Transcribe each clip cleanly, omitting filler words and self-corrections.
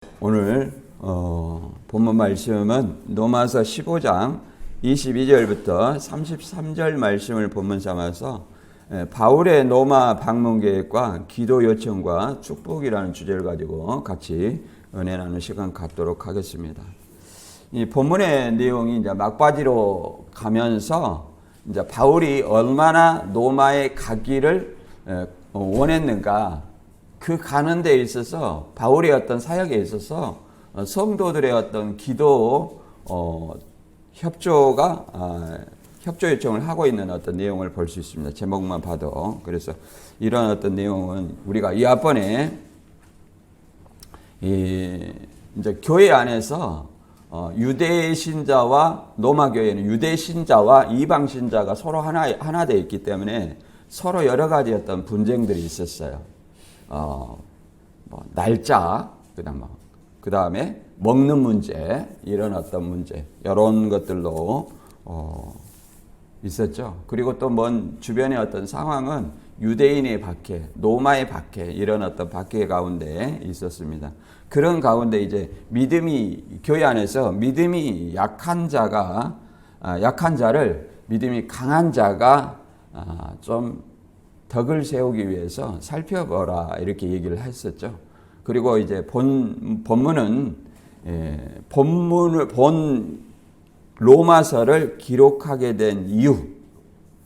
오늘 본문 말씀은 로마서 15장 22절부터 33절 말씀을 본문 삼아서 바울의 로마 방문 계획과 기도 요청과 축복이라는 주제를 가지고 같이 은혜 나누는 시간 갖도록 하겠습니다. 이 본문의 내용이 이제 막바지로 가면서 이제 바울이 얼마나 로마에 가기를 원했는가, 그 가는 데 있어서 바울의 어떤 사역에 있어서 성도들의 어떤 기도 협조 요청을 하고 있는 어떤 내용을 볼 수 있습니다. 제목만 봐도. 그래서 이런 어떤 내용은 우리가 이 앞번에 이제 교회 안에서 유대 신자와 로마 교회는 유대 신자와 이방 신자가 서로 하나 되어 있기 때문에 서로 여러 가지 어떤 분쟁들이 있었어요. 날짜, 그 다음에 먹는 문제, 이런 어떤 문제, 이런 것들로 있었죠. 그리고 또 먼 주변의 어떤 상황은 유대인의 박해, 로마의 박해, 이런 어떤 박해 가운데 있었습니다. 그런 가운데 이제 교회 안에서 믿음이 약한 자를 믿음이 강한 자가 좀 덕을 세우기 위해서 살펴보라, 이렇게 얘기를 했었죠. 그리고 이제 본 로마서를 기록하게 된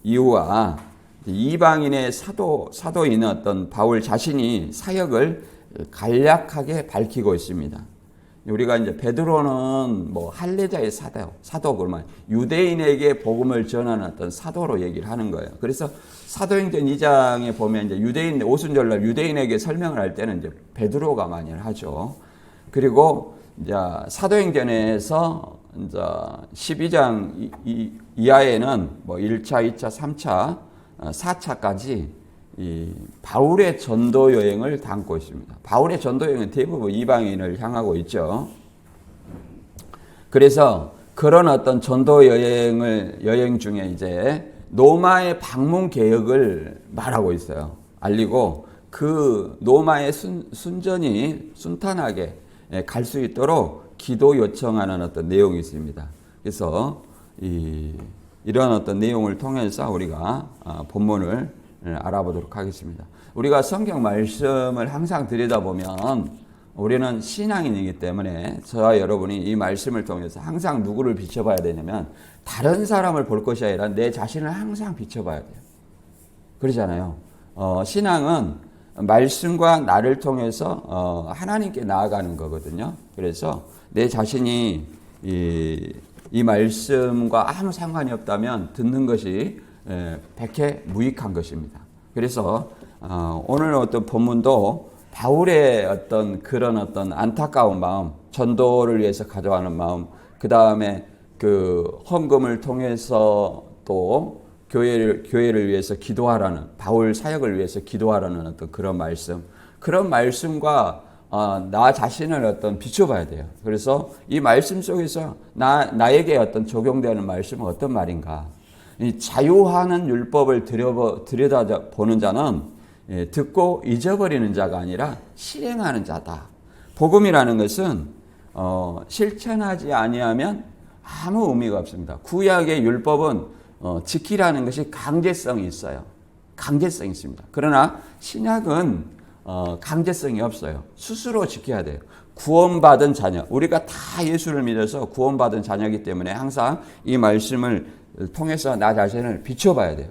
이유와 이방인의 사도인 어떤 바울 자신이 사역을 간략하게 밝히고 있습니다. 우리가 이제 베드로는 할례자의 사도 그러면 유대인에게 복음을 전하는 어떤 사도로 얘기를 하는 거예요. 그래서 사도행전 2장에 보면 이제 유대인 오순절날 유대인에게 설명을 할 때는 이제 베드로가 많이 하죠. 그리고 이제 사도행전에서 이제 12장 이하에는 1차, 2차, 3차, 4차까지 이 바울의 전도 여행을 담고 있습니다. 바울의 전도 여행은 대부분 이방인을 향하고 있죠. 그래서 그런 어떤 전도 여행 중에 이제 로마의 방문 계획을 말하고 있어요. 알리고 그 로마의 순탄하게 갈 수 있도록 기도 요청하는 어떤 내용이 있습니다. 그래서 이런 어떤 내용을 통해서 우리가 본문을 알아보도록 하겠습니다. 우리가 성경 말씀을 항상 들여다보면 우리는 신앙인이기 때문에 저와 여러분이 이 말씀을 통해서 항상 누구를 비춰봐야 되냐면 다른 사람을 볼 것이 아니라 내 자신을 항상 비춰봐야 돼요. 그러잖아요. 신앙은 말씀과 나를 통해서 하나님께 나아가는 거거든요. 그래서 내 자신이 이 말씀과 아무 상관이 없다면 듣는 것이 백해 무익한 것입니다. 그래서 오늘 어떤 본문도 바울의 어떤 그런 어떤 안타까운 마음, 전도를 위해서 가져가는 마음, 그 다음에 그 헌금을 통해서 또 교회를 위해서 기도하라는, 바울 사역을 위해서 기도하라는 어떤 그런 말씀과 나 자신을 어떤 비춰봐야 돼요. 그래서 이 말씀 속에서 나에게 어떤 적용되는 말씀은 어떤 말인가? 이 자유하는 율법을 들여다보는 자는 듣고 잊어버리는 자가 아니라 실행하는 자다. 복음이라는 것은 실천하지 아니하면 아무 의미가 없습니다. 구약의 율법은 지키라는 것이 강제성이 있어요. 강제성이 있습니다. 그러나 신약은 강제성이 없어요. 스스로 지켜야 돼요. 구원받은 자녀, 우리가 다 예수를 믿어서 구원받은 자녀이기 때문에 항상 이 말씀을 통해서 나 자신을 비춰봐야 돼요.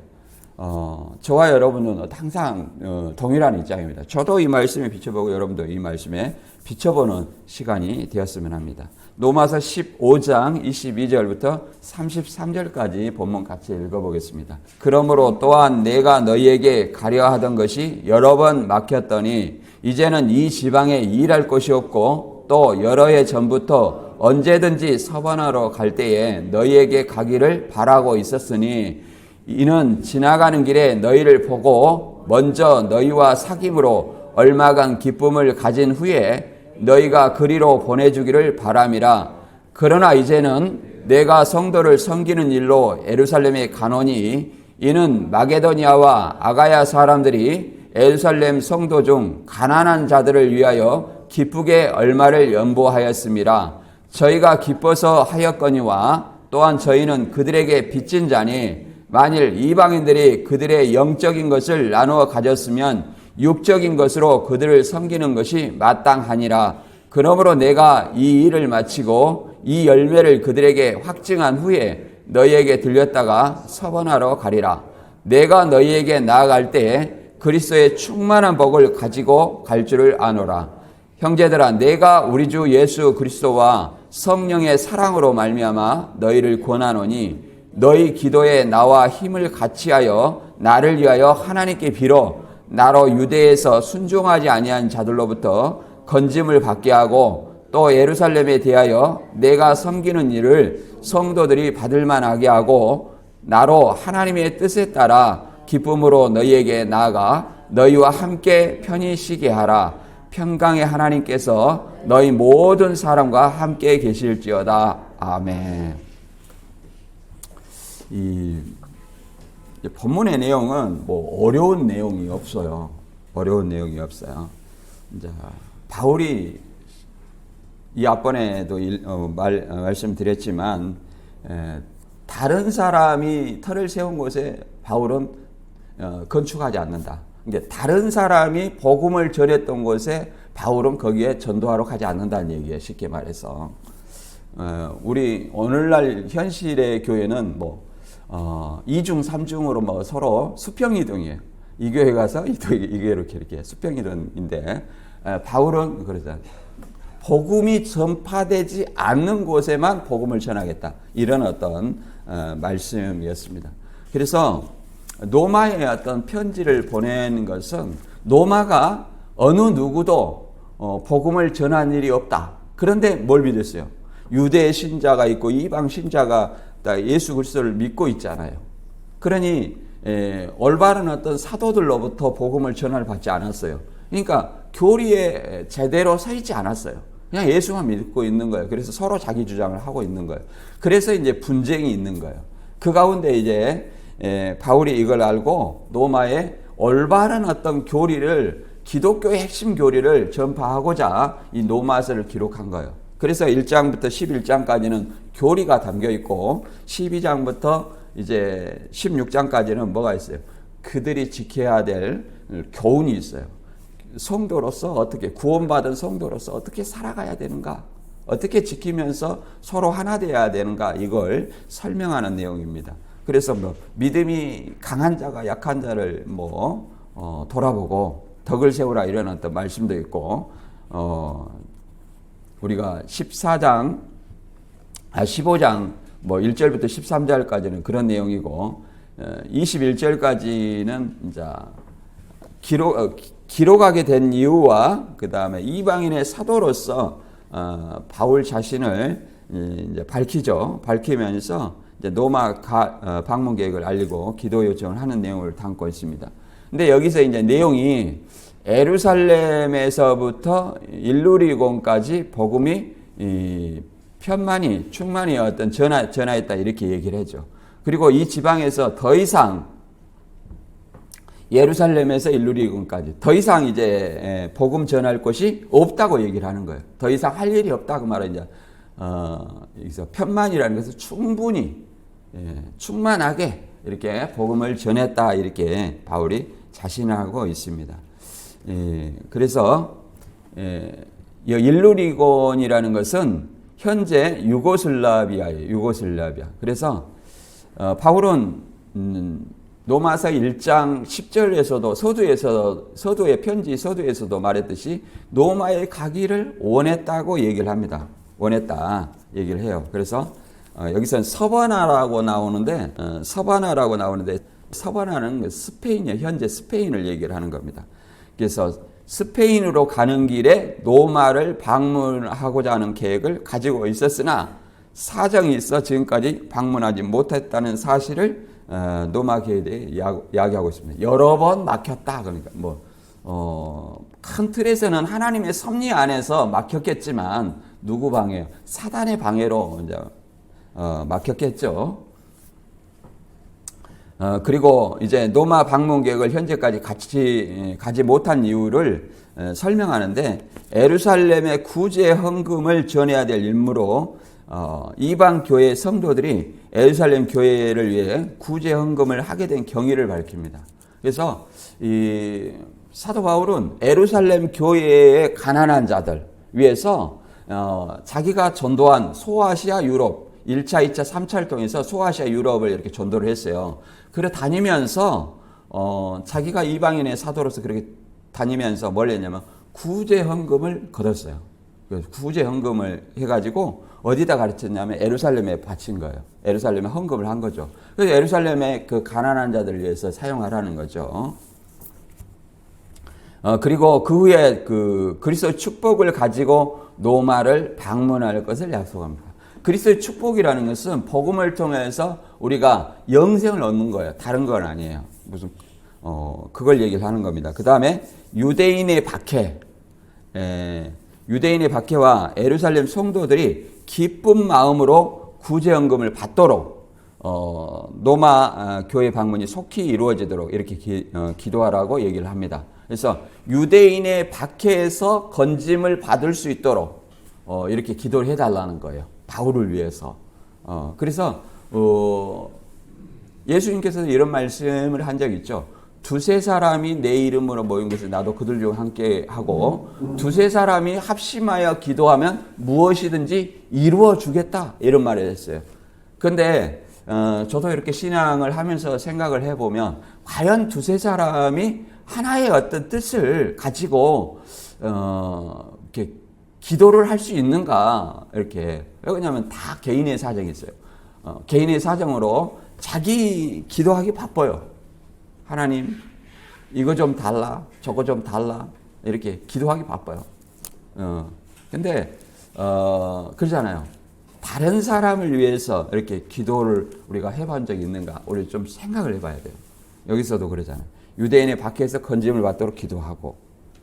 저와 여러분은 항상 동일한 입장입니다. 저도 이 말씀에 비춰보고 여러분도 이 말씀에 비춰보는 시간이 되었으면 합니다. 로마서 15장 22절부터 33절까지 본문 같이 읽어보겠습니다. 그러므로 또한 내가 너희에게 가려 하던 것이 여러 번 막혔더니 이제는 이 지방에 일할 곳이 없고 또 여러 해 전부터 언제든지 서번하러 갈 때에 너희에게 가기를 바라고 있었으니 이는 지나가는 길에 너희를 보고 먼저 너희와 사귐으로 얼마간 기쁨을 가진 후에 너희가 그리로 보내주기를 바람이라. 그러나 이제는 내가 성도를 섬기는 일로 예루살렘에 가노니 이는 마게도니아와 아가야 사람들이 예루살렘 성도 중 가난한 자들을 위하여 기쁘게 얼마를 연보하였음이라. 저희가 기뻐서 하였거니와 또한 저희는 그들에게 빚진 자니 만일 이방인들이 그들의 영적인 것을 나누어 가졌으면 육적인 것으로 그들을 섬기는 것이 마땅하니라. 그러므로 내가 이 일을 마치고 이 열매를 그들에게 확증한 후에 너희에게 들렸다가 서번하러 가리라. 내가 너희에게 나아갈 때에 그리스도의 충만한 복을 가지고 갈 줄을 아노라. 형제들아, 내가 우리 주 예수 그리스도와 성령의 사랑으로 말미암아 너희를 권하노니 너희 기도에 나와 힘을 같이하여 나를 위하여 하나님께 빌어 나로 유대에서 순종하지 아니한 자들로부터 건짐을 받게 하고 또 예루살렘에 대하여 내가 섬기는 일을 성도들이 받을 만하게 하고 나로 하나님의 뜻에 따라 기쁨으로 너희에게 나아가 너희와 함께 편히 쉬게 하라. 평강의 하나님께서 너희 모든 사람과 함께 계실지어다. 아멘. 이 본문의 내용은 뭐 어려운 내용이 없어요. 어려운 내용이 없어요. 이제 바울이 이 앞번에도 말씀드렸지만 다른 사람이 터를 세운 곳에 바울은 건축하지 않는다. 그러니까 다른 사람이 복음을 전했던 곳에 바울은 거기에 전도하러 가지 않는다는 얘기예요. 쉽게 말해서 우리 오늘날 현실의 교회는 뭐 2중, 3중으로 뭐 서로 수평이동이에요. 이 교회 가서 이 교회 이렇게 수평이동인데 바울은 그러잖아요. 복음이 전파되지 않는 곳에만 복음을 전하겠다. 이런 어떤 말씀이었습니다. 그래서 노마에 어떤 편지를 보낸 것은 노마가 어느 누구도 복음을 전한 일이 없다. 그런데 뭘 믿었어요? 유대 신자가 있고 이방 신자가 다 예수 그리스도를 믿고 있잖아요. 그러니 올바른 어떤 사도들로부터 복음을 전화를 받지 않았어요. 그러니까 교리에 제대로 서 있지 않았어요. 그냥 예수만 믿고 있는 거예요. 그래서 서로 자기 주장을 하고 있는 거예요. 그래서 이제 분쟁이 있는 거예요. 그 가운데 이제 바울이 이걸 알고 노마의 올바른 어떤 교리를, 기독교의 핵심 교리를 전파하고자 이 노마서를 기록한 거예요. 그래서 1장부터 11장까지는 교리가 담겨 있고 12장부터 이제 16장까지는 뭐가 있어요? 그들이 지켜야 될 교훈이 있어요. 성도로서 어떻게, 구원받은 성도로서 어떻게 살아가야 되는가, 어떻게 지키면서 서로 하나 되어야 되는가, 이걸 설명하는 내용입니다. 그래서 뭐 믿음이 강한 자가 약한 자를 돌아보고 덕을 세우라 이런 어떤 말씀도 있고, 우리가 15장 1절부터 13절까지는 그런 내용이고 21절까지는 이제 기록하게 된 이유와 그 다음에 이방인의 사도로서 바울 자신을 이제 밝히죠. 밝히면서 이제 로마 방문 계획을 알리고 기도 요청을 하는 내용을 담고 있습니다. 근데 여기서 이제 내용이 예루살렘에서부터 일루리곤까지 복음이 편만히 충만히 어떤 전하였다 이렇게 얘기를 하죠. 그리고 이 지방에서 더 이상 예루살렘에서 일루리곤까지 더 이상 이제 복음 전할 곳이 없다고 얘기를 하는 거예요. 더 이상 할 일이 없다고 말하죠. 여기서 편만이라는 것은 충분히 충만하게 이렇게 복음을 전했다 이렇게 바울이 자신하고 있습니다. 그래서 일루리곤이라는 것은 현재 유고슬라비아예요. 유고슬라비아. 그래서 바울은 로마서 1장 10절에서도 서두의 편지 서두에서도 말했듯이 로마에 가기를 원했다고 얘기를 합니다. 원했다 얘기를 해요. 그래서 여기서는 서바나라고 나오는데 서바나는 스페인이에요. 현재 스페인을 얘기를 하는 겁니다. 그래서 스페인으로 가는 길에 로마를 방문하고자 하는 계획을 가지고 있었으나 사정이 있어 지금까지 방문하지 못했다는 사실을 로마 계획에 대해 이야기하고 있습니다. 여러 번 막혔다. 그러니까 큰 틀에서는 하나님의 섭리 안에서 막혔겠지만 누구 방해요? 사단의 방해로 이제 막혔겠죠. 그리고 이제 로마 방문 계획을 현재까지 같이 가지 못한 이유를 설명하는데, 예루살렘의 구제 헌금을 전해야 될 임무로 이방 교회 성도들이 예루살렘 교회를 위해 구제 헌금을 하게 된 경위를 밝힙니다. 그래서 이 사도 바울은 예루살렘 교회의 가난한 자들 위해서 자기가 전도한 소아시아 유럽 1차, 2차, 3차를 통해서 소아시아 유럽을 이렇게 전도를 했어요. 그래 다니면서 자기가 이방인의 사도로서 그렇게 다니면서 뭘 했냐면 구제 헌금을 거뒀어요. 구제 헌금을 해가지고 어디다 가르쳤냐면 예루살렘에 바친 거예요. 예루살렘에 헌금을 한 거죠. 그래서 예루살렘의 그 가난한 자들을 위해서 사용하라는 거죠. 그리고 그 후에 그 그리스도의 축복을 가지고 로마를 방문할 것을 약속합니다. 그리스도의 축복이라는 것은 복음을 통해서 우리가 영생을 얻는 거예요. 다른 건 아니에요. 무슨 그걸 얘기를 하는 겁니다. 그 다음에 유대인의 박해, 유대인의 박해와 예루살렘 성도들이 기쁜 마음으로 구제헌금을 받도록 로마 교회 방문이 속히 이루어지도록 이렇게 기도하라고 얘기를 합니다. 그래서 유대인의 박해에서 건짐을 받을 수 있도록 이렇게 기도를 해달라는 거예요. 바울을 위해서. 그래서 예수님께서도 이런 말씀을 한 적이 있죠. 두세 사람이 내 이름으로 모인 것을 나도 그들 중 함께 하고 두세 사람이 합심하여 기도하면 무엇이든지 이루어 주겠다, 이런 말을 했어요. 근데 저도 이렇게 신앙을 하면서 생각을 해보면 과연 두세 사람이 하나의 어떤 뜻을 가지고 이렇게 기도를 할 수 있는가, 이렇게. 왜냐하면 다 개인의 사정이 있어요. 개인의 사정으로 자기 기도하기 바빠요. 하나님, 이거 좀 달라, 저거 좀 달라, 이렇게 기도하기 바빠요. 근데 그러잖아요. 다른 사람을 위해서 이렇게 기도를 우리가 해본 적이 있는가? 우리 좀 생각을 해봐야 돼요. 여기서도 그러잖아요. 유대인의 박해에서 건짐을 받도록 기도하고,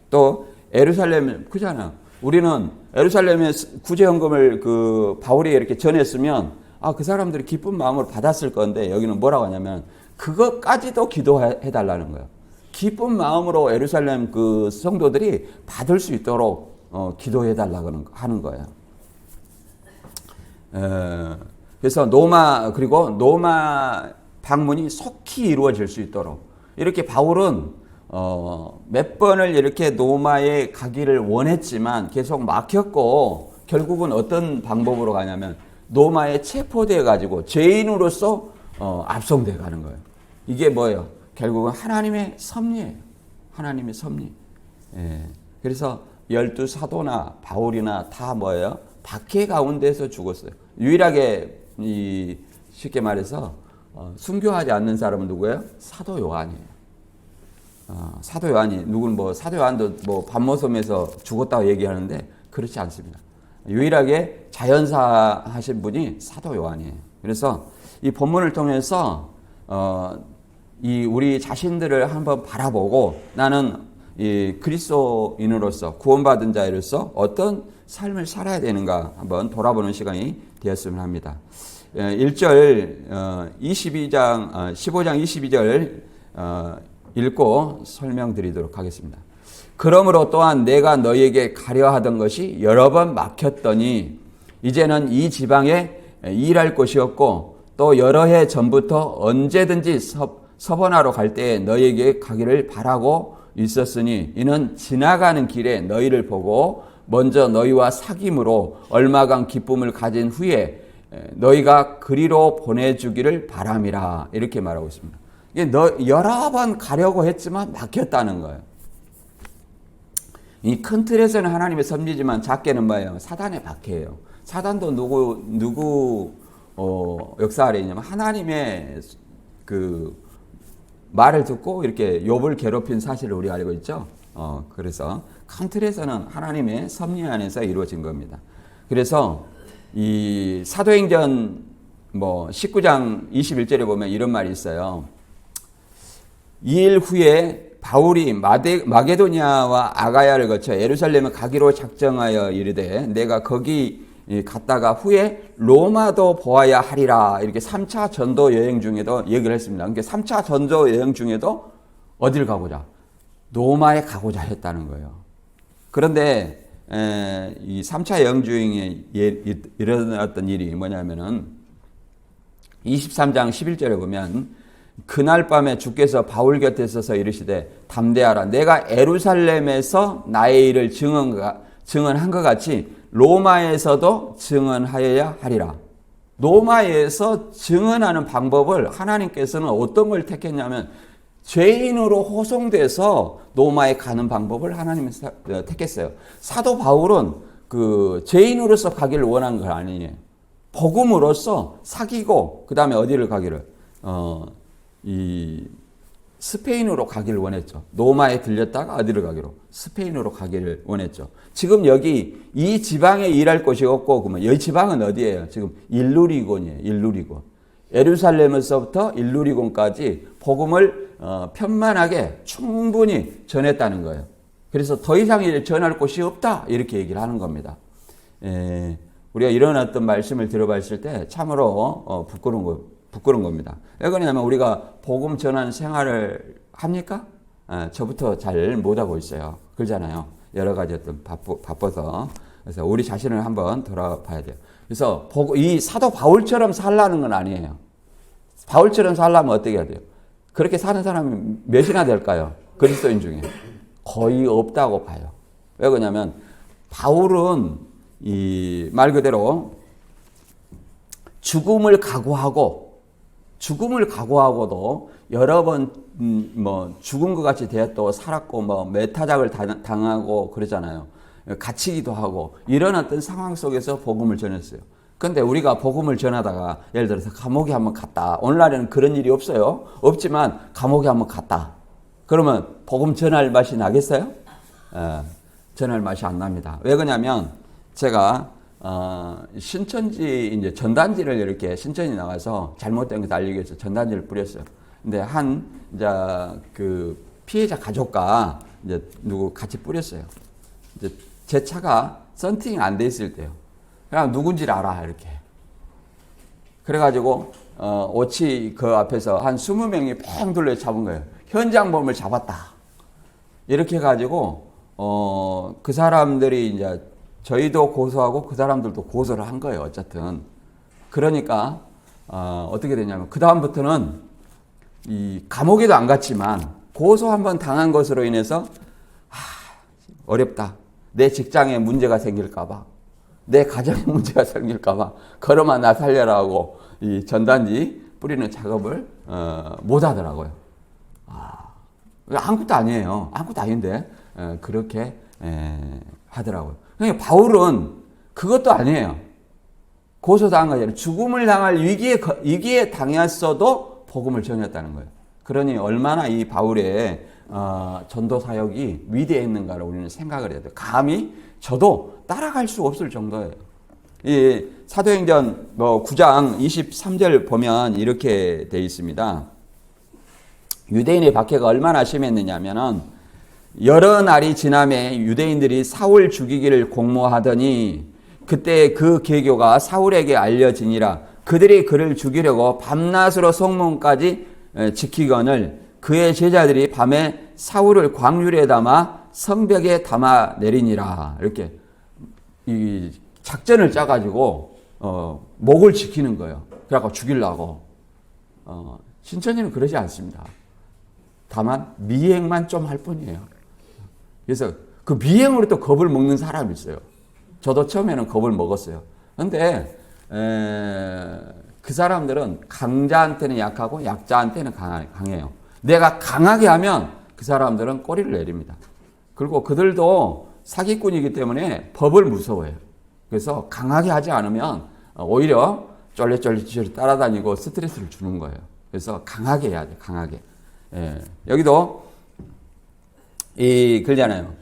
또 예루살렘, 그잖아요. 우리는 예루살렘에 구제헌금을 그 바울이 이렇게 전했으면 그 사람들이 기쁜 마음으로 받았을 건데, 여기는 뭐라고 하냐면 그것까지도 기도해 달라는 거예요. 기쁜 마음으로 예루살렘 그 성도들이 받을 수 있도록 기도해 달라고 하는 거예요. 그래서 그리고 로마 방문이 속히 이루어질 수 있도록 이렇게 바울은 몇 번을 이렇게 로마에 가기를 원했지만 계속 막혔고, 결국은 어떤 방법으로 가냐면 로마에 체포돼 가지고 죄인으로서 압송돼 가는 거예요. 이게 뭐예요? 결국은 하나님의 섭리예요. 하나님의 섭리. 그래서 12사도나 바울이나 다 뭐예요? 박해 가운데서 죽었어요. 유일하게 쉽게 말해서 순교하지 않는 사람은 누구예요? 사도 요한이에요. 사도 요한이, 누구는 사도 요한도 반모섬에서 죽었다고 얘기하는데 그렇지 않습니다. 유일하게 자연사 하신 분이 사도 요한이에요. 그래서 이 본문을 통해서 이 우리 자신들을 한번 바라보고, 나는 이 그리스도인으로서 구원받은 자로서 어떤 삶을 살아야 되는가 한번 돌아보는 시간이 되었으면 합니다. 1절 15장 22절 읽고 설명드리도록 하겠습니다. 그러므로 또한 내가 너희에게 가려 하던 것이 여러 번 막혔더니 이제는 이 지방에 일할 곳이 없고, 또 여러 해 전부터 언제든지 서번하러 갈 때에 너희에게 가기를 바라고 있었으니, 이는 지나가는 길에 너희를 보고 먼저 너희와 사귐으로 얼마간 기쁨을 가진 후에 너희가 그리로 보내주기를 바람이라, 이렇게 말하고 있습니다. 이게 여러 번 가려고 했지만 막혔다는 거예요. 이 큰 틀에서는 하나님의 섭리지만 작게는 뭐예요? 사단의 박해예요. 사단도 누구 역사 아래 있냐면 하나님의 그 말을 듣고 이렇게 욥을 괴롭힌 사실을 우리가 알고 있죠. 그래서 큰 틀에서는 하나님의 섭리 안에서 이루어진 겁니다. 그래서 이 사도행전 19장 21절에 보면 이런 말이 있어요. 2일 후에 바울이 마게도냐와 아가야를 거쳐 예루살렘에 가기로 작정하여 이르되 내가 거기 갔다가 후에 로마도 보아야 하리라. 이렇게 3차 전도 여행 중에도 얘기를 했습니다. 그러니까 3차 전도 여행 중에도 어딜 가고자? 로마에 가고자 했다는 거예요. 그런데 이 3차 여행 중에 일어났던 일이 뭐냐면은 23장 11절에 보면 그날 밤에 주께서 바울 곁에 서서 이르시되 담대하라. 내가 예루살렘에서 나의 일을 증언한 것 같이 로마에서도 증언하여야 하리라. 로마에서 증언하는 방법을 하나님께서는 어떤 걸 택했냐면 죄인으로 호송돼서 로마에 가는 방법을 하나님이 택했어요. 사도 바울은 그 죄인으로서 가기를 원한 건 아니에요. 복음으로서 사귀고 그 다음에 어디를 가기를 이 스페인으로 가기를 원했죠. 로마에 들렸다가 어디를 가기로? 스페인으로 가기를 원했죠. 지금 여기 이 지방에 일할 곳이 없고 그러면 이 지방은 어디예요? 지금 일루리곤이에요. 일루리곤. 예루살렘에서부터 일루리곤까지 복음을 편만하게 충분히 전했다는 거예요. 그래서 더 이상 전할 곳이 없다 이렇게 얘기를 하는 겁니다. 우리가 이런 어떤 말씀을 들어봤을 때 참으로 부끄러운 겁니다. 왜 그러냐면 우리가 복음 전하는 생활을 합니까? 저부터 잘 못하고 있어요. 그러잖아요. 여러 가지 어떤 바빠서. 그래서 우리 자신을 한번 돌아봐야 돼요. 그래서 이 사도 바울처럼 살라는 건 아니에요. 바울처럼 살려면 어떻게 해야 돼요? 그렇게 사는 사람이 몇이나 될까요? 그리스도인 중에. 거의 없다고 봐요. 왜 그러냐면 바울은 이 말 그대로 죽음을 각오하고도 여러 번 죽은 것 같이 되었고 살았고 매타작을 당하고 그러잖아요. 갇히기도 하고 이런 어떤 상황 속에서 복음을 전했어요. 근데 우리가 복음을 전하다가 예를 들어서 감옥에 한번 갔다. 오늘날에는 그런 일이 없어요. 없지만 감옥에 한번 갔다. 그러면 복음 전할 맛이 나겠어요? 전할 맛이 안 납니다. 왜 그러냐면 제가 신천지 이제 전단지를 이렇게 신천지 나가서 잘못된 것을 알리기 위해서 전단지를 뿌렸어요. 근데 이제 그 피해자 가족과 이제 누구 같이 뿌렸어요. 이제 제 차가 썬팅이 안 돼 있을 때요. 그냥 누군지를 알아 이렇게. 그래가지고 오치 그 앞에서 한 20명이 팽 둘러 잡은 거예요. 현장범을 잡았다. 이렇게 해가지고 그 사람들이 이제 저희도 고소하고 그 사람들도 고소를 한 거예요. 어쨌든. 그러니까 어떻게 되냐면 그 다음부터는 이 감옥에도 안 갔지만 고소 한번 당한 것으로 인해서 어렵다. 내 직장에 문제가 생길까 봐. 내 가정에 문제가 생길까 봐. 걸어마 나 살려라 하고 이 전단지 뿌리는 작업을 못 하더라고요. 아무것도 아니에요. 아무것도 아닌데 그렇게 하더라고요. 그러니까 바울은 그것도 아니에요. 고소당한 거 아니라 죽음을 당할 위기에 당했어도 복음을 전했다는 거예요. 그러니 얼마나 이 바울의 전도 사역이 위대했는가를 우리는 생각을 해야 돼요. 감히 저도 따라갈 수 없을 정도예요. 이 사도행전 9장 23절 보면 이렇게 되어 있습니다. 유대인의 박해가 얼마나 심했느냐면은 여러 날이 지남에 유대인들이 사울 죽이기를 공모하더니 그때 그 계교가 사울에게 알려지니라. 그들이 그를 죽이려고 밤낮으로 성문까지 지키거늘 그의 제자들이 밤에 사울을 광률에 담아 성벽에 담아 내리니라. 이렇게 이 작전을 짜가지고 목을 지키는 거예요. 그래갖고 죽이려고. 신천지는 그러지 않습니다. 다만 미행만 좀 할 뿐이에요. 그래서 그 미행으로 또 겁을 먹는 사람이 있어요. 저도 처음에는 겁을 먹었어요. 근데 그 사람들은 강자한테는 약하고 약자한테는 강해요. 내가 강하게 하면 그 사람들은 꼬리를 내립니다. 그리고 그들도 사기꾼이기 때문에 법을 무서워해요. 그래서 강하게 하지 않으면 오히려 쫄래쫄래 따라다니고 스트레스를 주는 거예요. 그래서 강하게 해야 돼요. 강하게. 여기도 그러잖아요.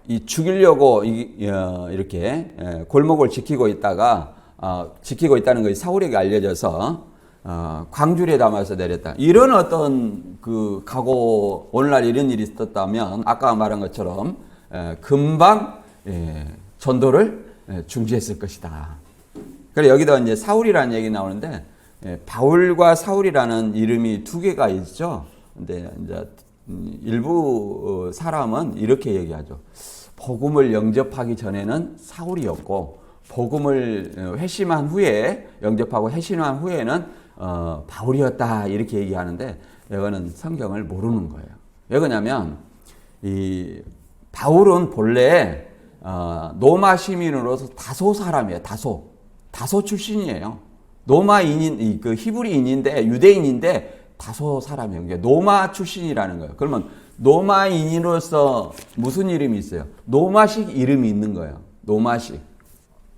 이 죽이려고 이렇게 골목을 지키고 있다는 것이 사울에게 알려져서 광주리에 담아서 내렸다. 이런 어떤 그 각오, 오늘날 이런 일이 있었다면 아까 말한 것처럼 금방 전도를 중지했을 것이다. 그래 여기다 이제 사울이라는 얘기 나오는데 바울과 사울이라는 이름이 두 개가 있죠. 근데 이제 일부 사람은 이렇게 얘기하죠. 복음을 영접하기 전에는 사울이었고 복음을 회심한 후에 영접하고 회심한 후에는 바울이었다 이렇게 얘기하는데 이거는 성경을 모르는 거예요. 왜 그러냐면 이 바울은 본래 로마 시민으로서 다소 사람이에요. 다소 출신이에요. 로마인인 그 히브리인인데 유대인인데 다소 사람이에요. 로마 출신이라는 거예요. 그러면 로마인으로서 무슨 이름이 있어요? 로마식 이름이 있는 거예요.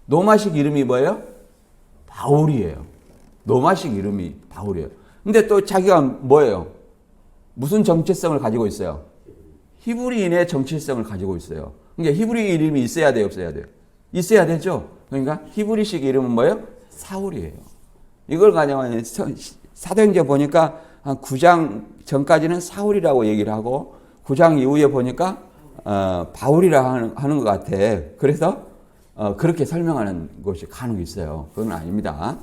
로마식 이름이 뭐예요? 바울이에요. 로마식 이름이 바울이에요. 근데 또 자기가 뭐예요? 무슨 정체성을 가지고 있어요? 히브리인의 정체성을 가지고 있어요. 그러니까 히브리 이름이 있어야 돼요, 없어야 돼요? 있어야 되죠. 그러니까 히브리식 이름은 뭐예요? 사울이에요. 이걸 가지고 사도행전 보니까 한 9장 전까지는 사울이라고 얘기를 하고 9장 이후에 보니까 바울이라 하는 것 같아. 그래서 그렇게 설명하는 것이 간혹 있어요. 그건 아닙니다.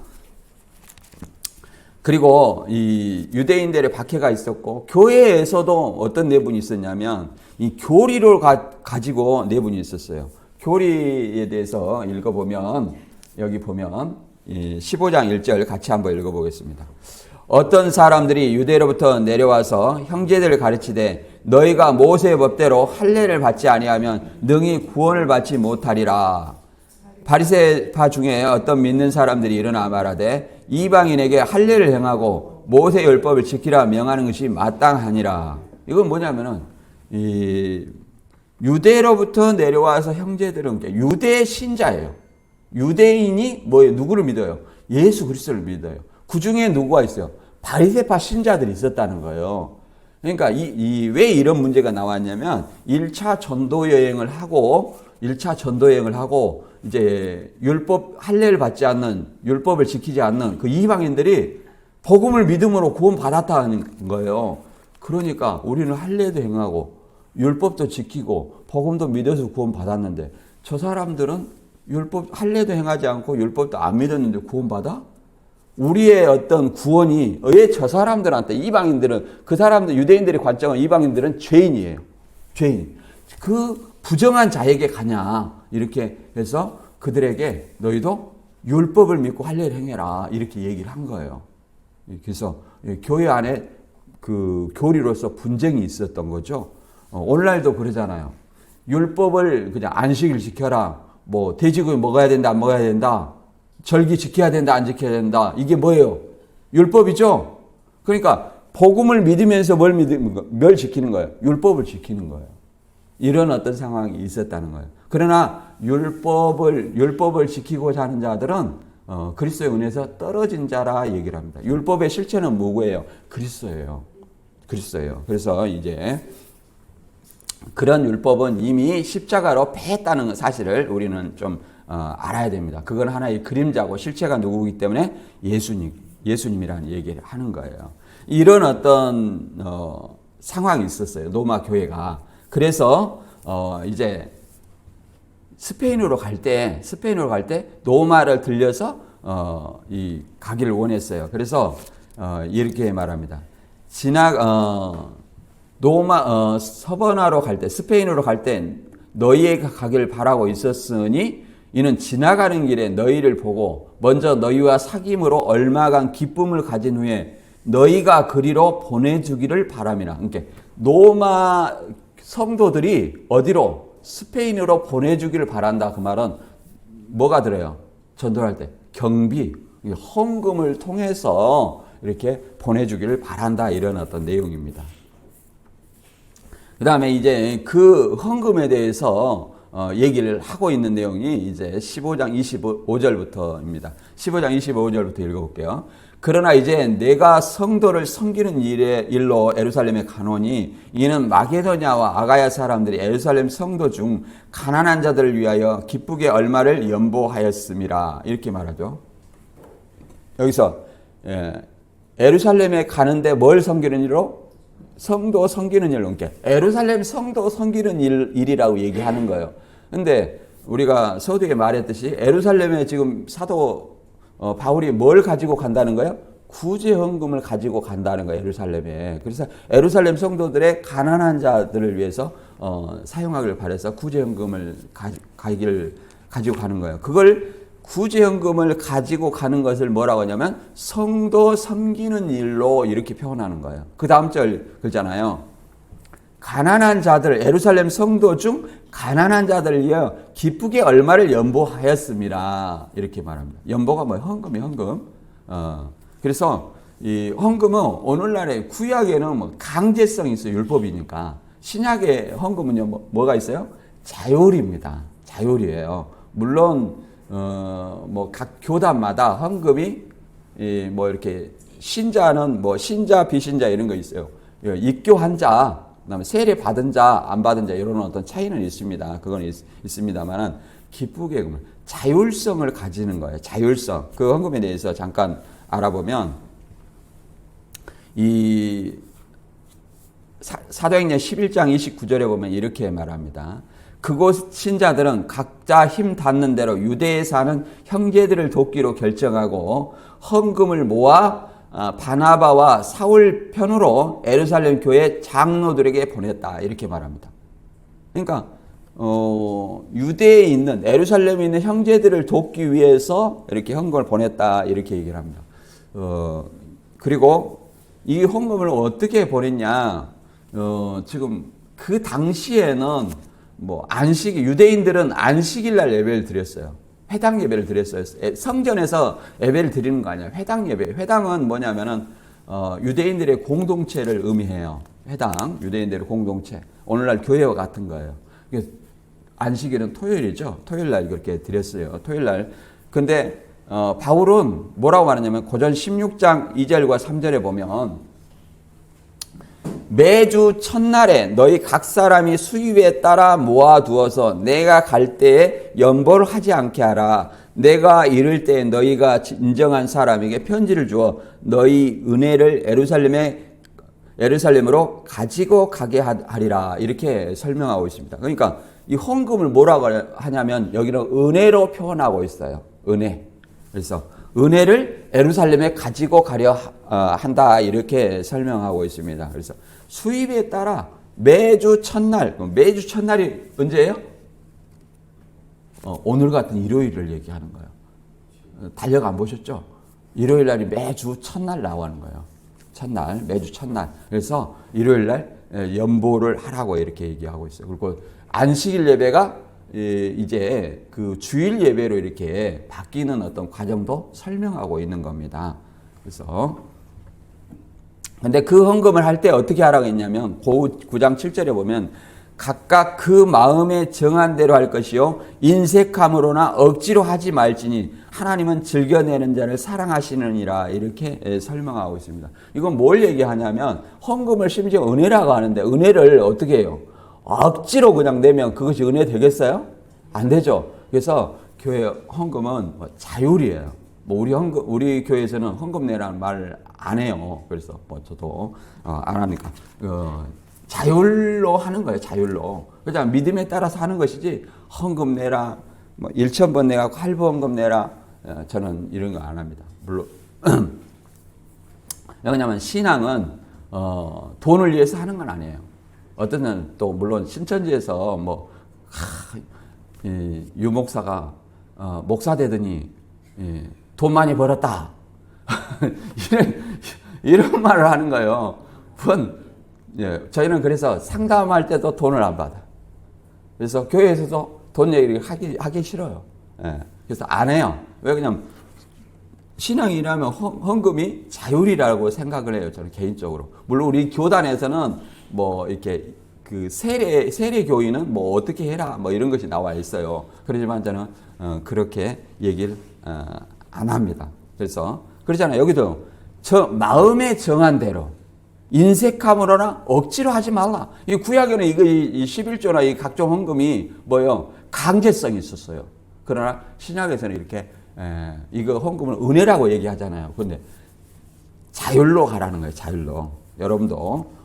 그리고 이 유대인들의 박해가 있었고 교회에서도 어떤 내분이 있었냐면 이 교리를 가지고 내분이 있었어요. 교리에 대해서 읽어보면 여기 보면 15장 1절 같이 한번 읽어보겠습니다. 어떤 사람들이 유대로부터 내려와서 형제들을 가르치되 너희가 모세의 법대로 할례를 받지 아니하면 능히 구원을 받지 못하리라. 바리새파 중에 어떤 믿는 사람들이 일어나 말하되 이방인에게 할례를 행하고 모세 율법을 지키라 명하는 것이 마땅하니라. 이건 뭐냐면은 이 유대로부터 내려와서 형제들은 유대 신자예요. 유대인이 뭐예요? 누구를 믿어요? 예수 그리스도를 믿어요. 그 중에 누구가 있어요? 바리새파 신자들이 있었다는 거예요. 그러니까 왜 이런 문제가 나왔냐면 1차 전도 여행을 하고 이제 율법 할례를 받지 않는 율법을 지키지 않는 그 이방인들이 복음을 믿음으로 구원 받았다는 거예요. 그러니까 우리는 할례도 행하고 율법도 지키고 복음도 믿어서 구원 받았는데 저 사람들은 율법 할례도 행하지 않고 율법도 안 믿었는데 구원 받아? 우리의 어떤 구원이 왜 저 사람들한테 이방인들은 그 사람들 유대인들의 관점은 이방인들은 죄인이에요. 죄인. 그 부정한 자에게 가냐 이렇게 해서 그들에게 너희도 율법을 믿고 할례를 행해라 이렇게 얘기를 한 거예요. 그래서 교회 안에 그 교리로서 분쟁이 있었던 거죠. 오늘날도 그러잖아요. 율법을 그냥 안식일 지켜라. 뭐 돼지고기 먹어야 된다 안 먹어야 된다. 절기 지켜야 된다 안 지켜야 된다. 이게 뭐예요? 율법이죠. 그러니까 복음을 믿으면서 뭘 지키는 거예요? 율법을 지키는 거예요. 이런 어떤 상황이 있었다는 거예요. 그러나 율법을 지키고자 하는 자들은 그리스도의 은혜에서 떨어진 자라 얘기를 합니다. 율법의 실체는 뭐예요? 그리스도예요. 그래서 이제 그런 율법은 이미 십자가로 패했다는 사실을 우리는 좀 알아야 됩니다. 그건 하나의 그림자고 실체가 누구이기 때문에 예수님이라는 얘기를 하는 거예요. 이런 어떤 상황이 있었어요. 로마 교회가. 그래서 이제 스페인으로 갈 때 로마를 들려서 가기를 원했어요. 그래서 이렇게 말합니다. 서번화로 갈 때, 스페인으로 갈 때 너희가 가기를 바라고 있었으니 이는 지나가는 길에 너희를 보고 먼저 너희와 사귐으로 얼마간 기쁨을 가진 후에 너희가 그리로 보내주기를 바람이라. 그러니까 로마 성도들이 어디로? 스페인으로 보내주기를 바란다. 그 말은 뭐가 들어요? 전도할 때 경비, 헌금을 통해서 이렇게 보내주기를 바란다. 이런 어떤 내용입니다. 그 다음에 이제 그 헌금에 대해서 얘기를 하고 있는 내용이 이제 15장 25절부터입니다. 15장 25절부터 읽어볼게요. 그러나 이제 내가 성도를 섬기는 일로 예루살렘에 가노니 이는 마게도냐와 아가야 사람들이 예루살렘 성도 중 가난한 자들을 위하여 기쁘게 얼마를 연보하였음이라. 이렇게 말하죠. 여기서 예루살렘에 가는데 뭘 섬기는 일로? 성도 섬기는 일로. 그러니까 예루살렘 성도 섬기는 일이라고 얘기하는 거예요. 근데 우리가 서두에 말했듯이 예루살렘에 지금 사도 바울이 뭘 가지고 간다는 거예요? 구제 헌금을 가지고 간다는 거예요, 예루살렘에. 그래서 예루살렘 성도들의 가난한 자들을 위해서 사용하길 바래서 구제 헌금을 가지고 가는 거예요. 그걸 구제 헌금을 가지고 가는 것을 뭐라고 하냐면 성도 섬기는 일로 이렇게 표현하는 거예요. 그 다음 절 그러잖아요. 가난한 자들, 예루살렘 성도 중 가난한 자들을 위하여 기쁘게 얼마를 연보하였습니다. 이렇게 말합니다. 연보가 뭐예요? 헌금이 헌금. 그래서 이 헌금은 오늘날의 구약에는 뭐 강제성이 있어요. 율법이니까. 신약의 헌금은요, 뭐가 있어요? 자율입니다. 자율이에요. 물론 뭐 각 교단마다 헌금이 뭐 이렇게 신자는 뭐 신자 비신자 이런 거 있어요. 입교한 자, 그다음에 세례 받은 자, 안 받은 자 이런 어떤 차이는 있습니다. 그건 있습니다만은 기쁘게 자율성을 가지는 거예요. 자율성. 그 헌금에 대해서 잠깐 알아보면 이 사도행전 11장 29절에 보면 이렇게 말합니다. 그곳 신자들은 각자 힘 닿는 대로 유대에 사는 형제들을 돕기로 결정하고 헌금을 모아 바나바와 사울 편으로 예루살렘 교회 장로들에게 보냈다. 이렇게 말합니다. 그러니까 유대에 있는 예루살렘에 있는 형제들을 돕기 위해서 이렇게 헌금을 보냈다. 이렇게 얘기를 합니다. 그리고 이 헌금을 어떻게 보냈냐? 지금 그 당시에는 뭐 유대인들은 안식일 날 예배를 드렸어요. 회당 예배를 드렸어요. 성전에서 예배를 드리는 거 아니야. 회당 예배. 회당은 뭐냐면은 유대인들의 공동체를 의미해요. 회당, 유대인들의 공동체. 오늘날 교회와 같은 거예요. 안식일은 토요일이죠. 토요일 날 그렇게 드렸어요. 토요일 날. 근데 바울은 뭐라고 말하냐면 고전 16장 2절과 3절에 보면 매주 첫날에 너희 각 사람이 수입에 따라 모아두어서 내가 갈 때에 연보를 하지 않게 하라. 내가 이를 때에 너희가 인정한 사람에게 편지를 주어 너희 은혜를 예루살렘으로 가지고 가게 하리라. 이렇게 설명하고 있습니다. 그러니까 이 헌금을 뭐라고 하냐면 여기는 은혜로 표현하고 있어요. 은혜. 그래서 은혜를 예루살렘에 가지고 가려 한다. 이렇게 설명하고 있습니다. 그래서 수입에 따라 매주 첫날이 언제예요? 오늘 같은 일요일을 얘기하는 거예요. 달력 안 보셨죠? 일요일 날이 매주 첫날 나오는 거예요. 매주 첫날. 그래서 일요일 날 연보를 하라고 이렇게 얘기하고 있어요. 그리고 안식일 예배가 이제 그 주일 예배로 이렇게 바뀌는 어떤 과정도 설명하고 있는 겁니다. 그래서 근데 그 헌금을 할 때 어떻게 하라고 했냐면 9장 7절에 보면 각각 그 마음에 정한 대로 할 것이요 인색함으로나 억지로 하지 말지니 하나님은 즐겨내는 자를 사랑하시느니라. 이렇게 설명하고 있습니다. 이건 뭘 얘기하냐면 헌금을 심지어 은혜라고 하는데 은혜를 어떻게 해요? 억지로 그냥 내면 그것이 은혜 되겠어요? 안 되죠. 그래서 교회 헌금은 자율이에요. 뭐 우리 교회에서는 헌금 내라는 말을 안 해요. 그래서 뭐 저도 안 하니까 자율로 하는 거예요. 자율로. 그죠? 믿음에 따라서 하는 것이지 헌금 내라, 뭐 1,000번 내가 할부 헌금 내라. 저는 이런 거 안 합니다. 물론 왜냐하면 신앙은 돈을 위해서 하는 건 아니에요. 어떤 때는 또 물론 신천지에서 뭐 유 목사가 목사 되더니 돈 많이 벌었다. 이런 말을 하는 거예요. 저희는 그래서 상담할 때도 돈을 안 받아. 그래서 교회에서도 돈 얘기를 하기 싫어요. 그래서 안 해요. 왜 그냥 신앙이라면 헌금이 자율이라고 생각을 해요. 저는 개인적으로. 물론 우리 교단에서는 뭐 이렇게 그 세례 교인은 뭐 어떻게 해라 뭐 이런 것이 나와 있어요. 그렇지만 저는 그렇게 얘기를 안 합니다. 그래서 그렇잖아요. 여기도 마음에 정한 대로 인색함으로나 억지로 하지 말라. 이 구약에는 이 11조나 이 각종 헌금이 뭐요? 강제성이 있었어요. 그러나 신약에서는 이렇게 이거 헌금을 은혜라고 얘기하잖아요. 근데 자율로 하라는 거예요. 자율로. 여러분도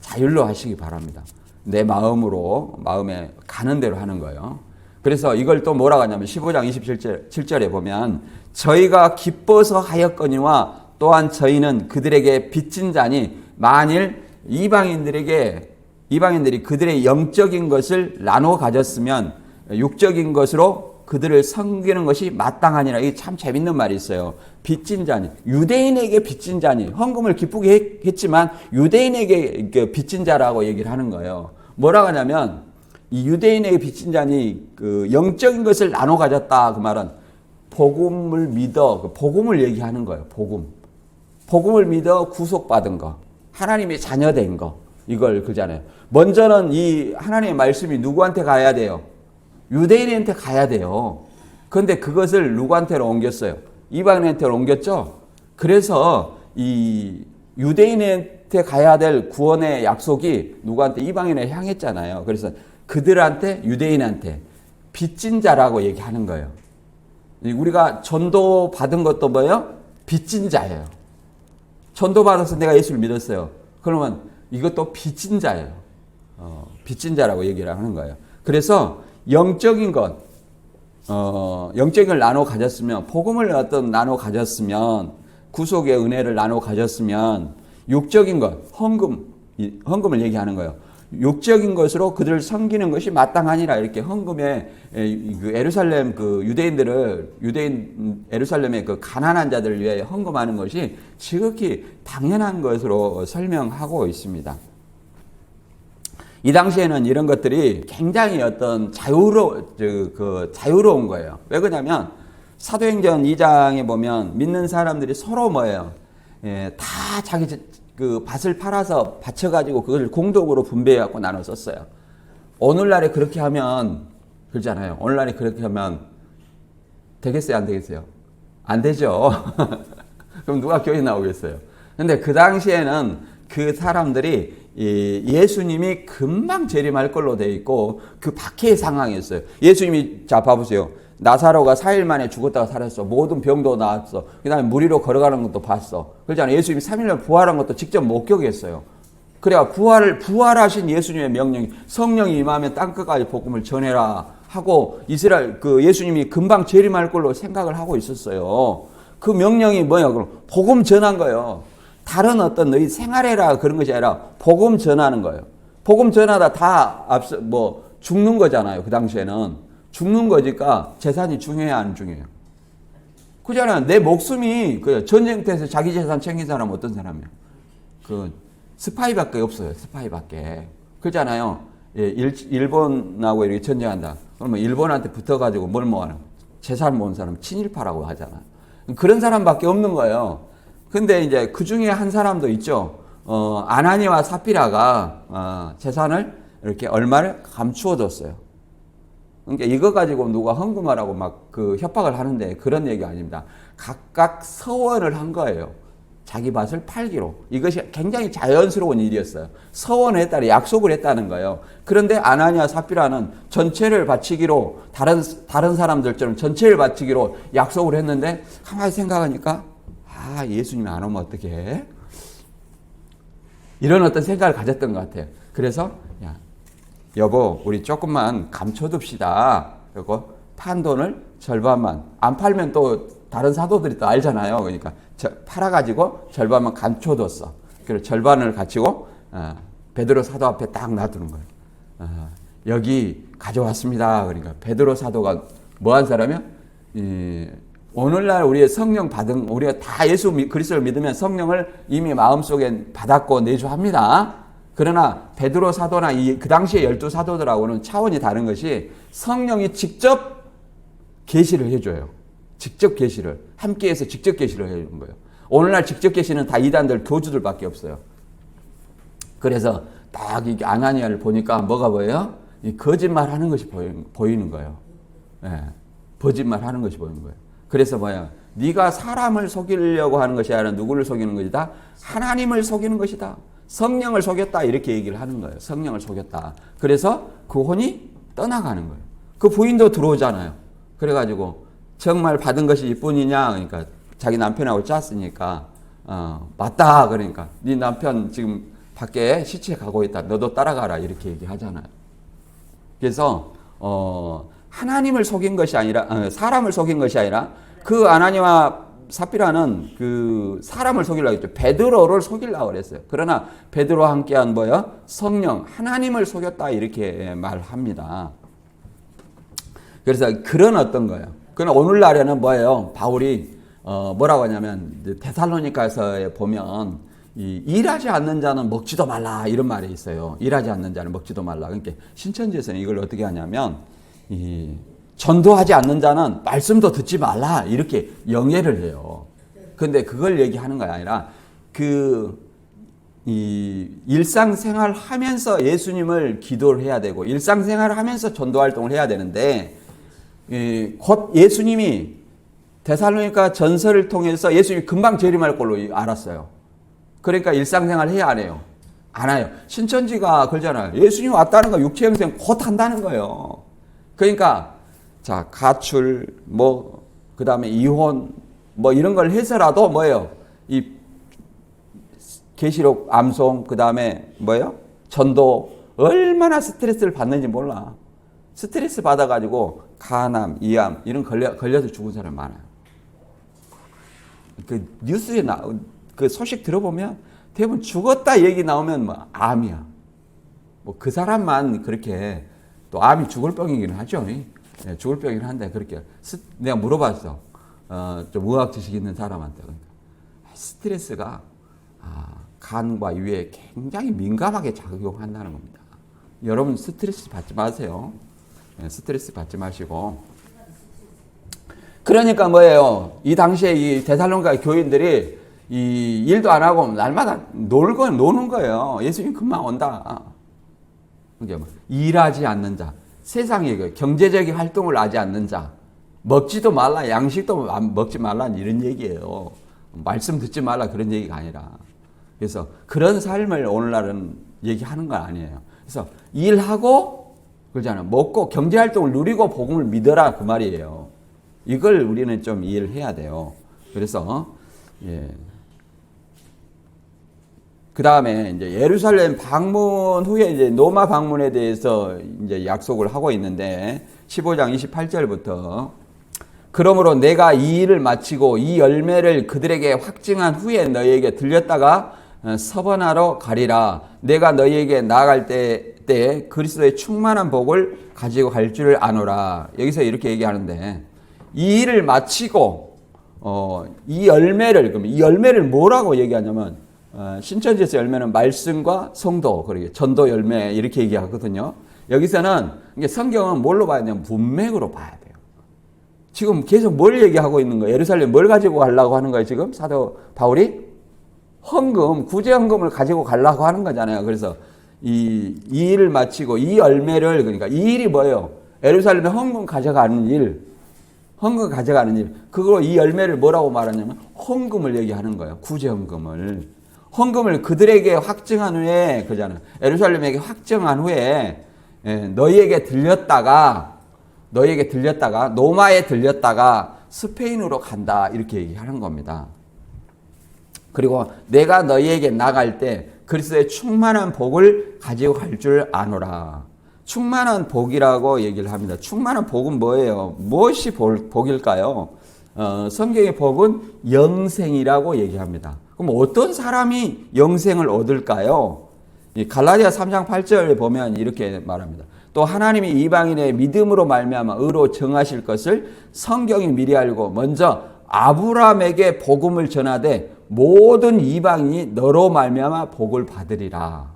자율로 하시기 바랍니다. 내 마음에 가는 대로 하는 거예요. 그래서 이걸 또 뭐라고 하냐면 15장 27절에 보면 저희가 기뻐서 하였거니와 또한 저희는 그들에게 빚진 자니 만일 이방인들이 그들의 영적인 것을 나눠 가졌으면 육적인 것으로 그들을 섬기는 것이 마땅하니라. 이게 참 재밌는 말이 있어요. 빚진 자니, 유대인에게 빚진 자니, 헌금을 기쁘게 했지만 유대인에게 빚진 자라고 얘기를 하는 거예요. 뭐라고 하냐면 이 유대인에게 빚진 자니 그 영적인 것을 나눠 가졌다. 그 말은 복음을 믿어, 복음을 얘기하는 거예요. 복음을 믿어 구속받은 거, 하나님의 자녀된 거, 이걸 그잖아요. 먼저는 이 하나님의 말씀이 누구한테 가야 돼요? 유대인한테 가야 돼요. 그런데 그것을 누구한테로 옮겼어요? 이방인한테로 옮겼죠. 그래서 이 유대인한테 가야 될 구원의 약속이 누구한테? 이방인에 향했잖아요. 그래서 그들한테, 유대인한테 빚진 자라고 얘기하는 거예요. 우리가 전도 받은 것도 뭐예요? 빚진 자예요. 전도 받아서 내가 예수를 믿었어요. 그러면 이것도 빚진 자예요. 빚진 자라고 얘기를 하는 거예요. 그래서 영적인 것, 영적인 걸 나눠 가졌으면, 복음을 나눠 가졌으면, 구속의 은혜를 나눠 가졌으면, 육적인 것, 헌금을 얘기하는 거예요. 육적인 것으로 그들을 섬기는 것이 마땅하니라. 이렇게 헌금에 그 에루살렘 그 유대인 에루살렘의 그 가난한 자들을 위해 헌금하는 것이 지극히 당연한 것으로 설명하고 있습니다. 이 당시에는 이런 것들이 굉장히 어떤 자유로운 거예요. 왜 그러냐면 사도행전 2장에 보면 믿는 사람들이 서로 뭐예요? 다 자기 그 밭을 팔아서 바쳐가지고 그걸 공동으로 분배해갖고 나눠 썼어요. 오늘날에 그렇게 하면 그러잖아요. 오늘날에 그렇게 하면 되겠어요? 안 되겠어요? 안 되죠. 그럼 누가 교회 나오겠어요? 근데 그 당시에는 그 사람들이 예수님이 금방 재림할 걸로 돼 있고 그 박해의 상황이었어요. 예수님이 자 봐보세요. 나사로가 4일 만에 죽었다가 살았어. 모든 병도 나았어. 그 다음에 물 위로 걸어가는 것도 봤어. 그렇잖아요. 예수님이 3일 만에 부활한 것도 직접 목격했어요. 그래야 부활하신 예수님의 명령이 성령이 임하면 땅끝까지 복음을 전해라 하고 이스라엘 그 예수님이 금방 재림할 걸로 생각을 하고 있었어요. 그 명령이 뭐야? 그럼 복음 전한 거예요. 다른 어떤 너희 생활해라 그런 것이 아니라 복음 전하는 거예요. 복음 전하다 다 앞서 죽는 거잖아요. 그 당시에는 죽는 거니까 재산이 중요해야 안 중요해요? 그잖아요. 내 목숨이 전쟁터에서 자기 재산 챙긴 사람은 어떤 사람이에요? 그 스파이밖에 없어요. 스파이밖에. 그렇잖아요. 일본하고 이렇게 전쟁한다. 그러면 일본한테 붙어가지고 뭘 모아는? 재산 모은 사람 친일파라고 하잖아요. 그런 사람밖에 없는 거예요. 근데 이제 그 중에 한 사람도 있죠. 아나니와 삽비라가 재산을 이렇게 얼마를 감추어 뒀어요. 그러니까 이거 가지고 누가 헌금하라고 막 그 협박을 하는데 그런 얘기가 아닙니다. 각각 서원을 한 거예요. 자기 밭을 팔기로. 이것이 굉장히 자연스러운 일이었어요. 서원을 했다는 약속을 했다는 거예요. 그런데 아나니아 삽비라는 전체를 바치기로 다른 사람들처럼 전체를 바치기로 약속을 했는데 가만히 생각하니까 예수님이 안 오면 어떻게 해? 이런 어떤 생각을 가졌던 것 같아요. 그래서 여보 우리 조금만 감춰둡시다. 그리고 판 돈을 절반만 안 팔면 또 다른 사도들이 또 알잖아요. 그러니까 팔아가지고 절반만 감춰뒀어. 그리고 절반을 가지고 베드로 사도 앞에 딱 놔두는 거예요. 여기 가져왔습니다. 그러니까 베드로 사도가 뭐한 사람이요? 오늘날 우리의 성령 받은 우리가 다 예수 그리스도를 믿으면 성령을 이미 마음속에 받았고 내주합니다. 그러나 베드로 사도나 그 당시에 12사도들하고는 차원이 다른 것이 성령이 직접 계시를 해줘요. 직접 계시를 함께해서 직접 계시를 해주는 거예요. 오늘날 직접 계시는 다 이단들 교주들밖에 없어요. 그래서 딱 이 아나니아를 보니까 뭐가 보여요? 이 거짓말하는 것이 보이는 거예요. 거짓말하는 것이 보이는 거예요. 그래서 네가 사람을 속이려고 하는 것이 아니라 누구를 속이는 것이다? 하나님을 속이는 것이다. 성령을 속였다. 이렇게 얘기를 하는 거예요. 성령을 속였다. 그래서 그 혼이 떠나가는 거예요. 그 부인도 들어오잖아요. 그래가지고 정말 받은 것이 이뿐이냐? 그러니까 자기 남편하고 짰으니까 맞다. 그러니까 네 남편 지금 밖에 시체 가고 있다. 너도 따라가라. 이렇게 얘기하잖아요. 그래서 하나님을 속인 것이 아니라 사람을 속인 것이 아니라 그 아나니와 삽비라는 그 사람을 속이려고 했죠. 베드로를 속이려고 그랬어요. 그러나 베드로와 함께한 뭐야? 성령 하나님을 속였다 이렇게 말합니다. 그래서 그런 어떤 거예요. 그러나 오늘날에는 뭐예요? 바울이 뭐라고 하냐면 데살로니가서에 보면 일하지 않는 자는 먹지도 말라 이런 말이 있어요. 일하지 않는 자는 먹지도 말라. 그러니까 신천지에서는 이걸 어떻게 하냐면 전도하지 않는 자는 말씀도 듣지 말라 이렇게 영예를 해요. 근데 그걸 얘기하는 게 아니라 일상생활 하면서 예수님을 기도를 해야 되고 일상생활을 하면서 전도 활동을 해야 되는데 곧 예수님이 데살로니가 전설을 통해서 예수님이 금방 재림할 걸로 알았어요. 그러니까 일상생활 해야 안 해요? 안 해요. 신천지가 그러잖아요. 예수님 왔다는 거 육체 형생 곧 한다는 거예요. 그러니까 자 가출 그 다음에 이혼 이런 걸 해서라도 뭐예요? 이 계시록 암송 그 다음에 전도 얼마나 스트레스를 받는지 몰라. 스트레스 받아가지고 간암, 이암 이런 걸려서 죽은 사람 많아요. 그 뉴스에 그 소식 들어보면 대부분 죽었다 얘기 나오면 암이야. 그 사람만 그렇게 또 암이 죽을 병이기는 하죠. 네, 죽을 병이긴 한데 그렇게 내가 물어봤어. 좀 의학 지식 있는 사람한테 스트레스가 간과 위에 굉장히 민감하게 작용한다는 겁니다. 여러분 스트레스 받지 마세요. 스트레스 받지 마시고. 그러니까 뭐예요? 이 당시에 이 데살로니가 교인들이 이 일도 안 하고 날마다 노는 거예요. 예수님 금방 온다. 일하지 않는 자, 세상에 경제적인 활동을 하지 않는 자, 먹지도 말라, 양식도 먹지 말라 이런 얘기예요. 말씀 듣지 말라 그런 얘기가 아니라. 그래서 그런 삶을 오늘날은 얘기하는 건 아니에요. 그래서 일하고 그러잖아요. 먹고 경제활동을 누리고 복음을 믿어라 그 말이에요. 이걸 우리는 좀 이해를 해야 돼요. 그래서 그 다음에 이제 예루살렘 방문 후에 이제 로마 방문에 대해서 이제 약속을 하고 있는데 15장 28절부터 그러므로 내가 이 일을 마치고 이 열매를 그들에게 확증한 후에 너희에게 들렸다가 서번하러 가리라. 내가 너희에게 나아갈 때 그리스도의 충만한 복을 가지고 갈 줄 아노라. 여기서 이렇게 얘기하는데 이 일을 마치고 이 열매를 뭐라고 얘기하냐면 신천지에서 열매는 말씀과 성도 그리고 전도 열매 이렇게 얘기하거든요. 여기서는 성경은 뭘로 봐야 되냐면 문맥으로 봐야 돼요. 지금 계속 뭘 얘기하고 있는 거예요? 예루살렘 뭘 가지고 가려고 하는 거예요? 지금 사도 바울이 헌금, 구제 헌금을 가지고 가려고 하는 거잖아요. 그래서 이 일을 마치고 이 열매를 그러니까 이 일이 뭐예요? 예루살렘에 헌금 가져가는 일. 그거 이 열매를 뭐라고 말하냐면 헌금을 얘기하는 거예요. 구제 헌금을. 헌금을 그들에게 확증한 후에 그잖아요. 예루살렘에게 확증한 후에 너희에게 들렸다가 로마에 들렸다가 스페인으로 간다 이렇게 얘기하는 겁니다. 그리고 내가 너희에게 나갈 때 그리스도의 충만한 복을 가지고 갈 줄 아노라. 충만한 복이라고 얘기를 합니다. 충만한 복은 뭐예요? 무엇이 복일까요? 성경의 복은 영생이라고 얘기합니다. 그럼 어떤 사람이 영생을 얻을까요? 갈라디아 3장 8절에 보면 이렇게 말합니다. 또 하나님이 이방인의 믿음으로 말미암아 의로 정하실 것을 성경이 미리 알고 먼저 아브라함에게 복음을 전하되 모든 이방인이 너로 말미암아 복을 받으리라.